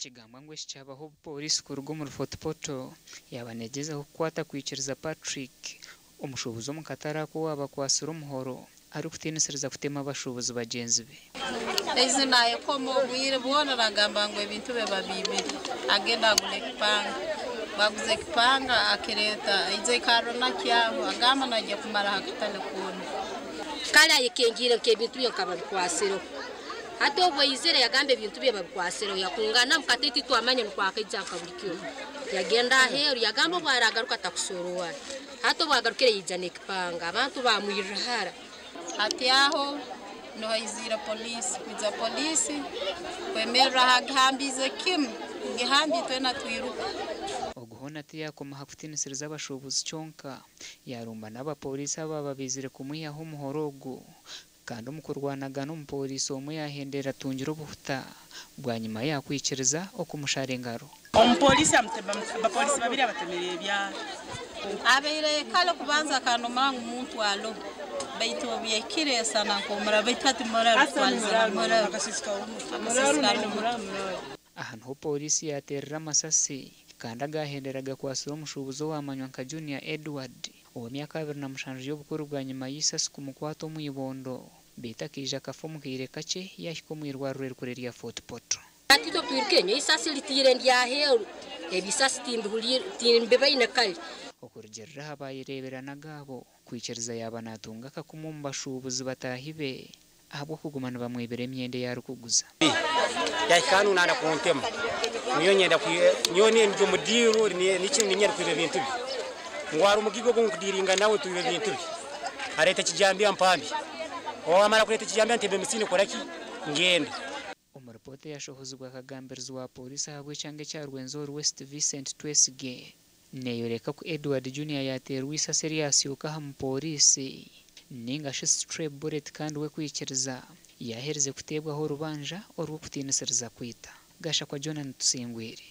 Ekigamba ngo ekyabaho polisi kuruga mu Fort Portal yabanegezaho kukwata kwikiriza Patrick omushubuzi omu katara ko abakwasira omuhoro ari kutinisiriza kutema abashubuzi bagenzi be. Ezi naye komo bwire bwona nagamba ngo ebintu beba bibiri agenda gulekipanga baguze kipanga akireta ize karona kyaho agamba najya kumara hakatale kuno kala yekengire ke bintu yankaba bikwasiro hato obwo izere yagambe bintu bye babikwasiro yakungana mukateti twamanye nkwakaija akabulikyo yagenda heru yagamba bwaragaruka takusorowa hato bwagarukire yijane kipanga abantu bamwirahara ati aho no izira polisi kwemera hagambize kim ngihambi twena twiruka oguhona ati yakoma hakutinisiriza abashubuzi cyonka yarumba n'abapolisi aba babizire kumuyaho umuhorogo kandi umukurwanaga n'umupolisi omwe yahendera tungira obuhuta bwa nyuma yakwikiriza okumushara engaro. Umupolisi abapolisi babiri abatemereye bya abeire kale kubanza kanoma umuntu alo baitu byekire sana komara baitati mora twalizana mora ahantu ho polisi yaterera amasasi kandi agahenderaga kwasura omushubuzi wamanywa nka Junior Edward ow'emyaka 27 y'obukuru bwa nyuma y'isasi kumukwato omwibondo betakije akafu mukire kake yahiko mwirwarure rikure rya Fort Portal. Atito twirkenye isasi litire ndya heru ebisasi timbe bayina kali okurgerera habayireberana gabo kwikiriza yabanatunga kakumumba bashubuzi batahibe ahubwo kugumana bamwibere emyende yarukuguza yakanu nana kuntema niyo nyenda nyone njo mudiru nikintu nyenda kwibe bintu bi ngwara umugigo go kudiringa nawe tubibe bintu bi areta kijambi ampambi amara kureta kijambi antebe misini koraki ngende umuripote yashohozwa kagamberizwa wa polisi habwe cyange cya Rwenzori West Vincent Twesige neyoreka ku Edward Junior yaterwa isaseri yasiyuka mu polisi ninga shi stray bullet kandi we kwikiriza yahereze kutebwaho rubanja orwo kutinisiriza kwita gasha kwa Jonathan Tusingwiri.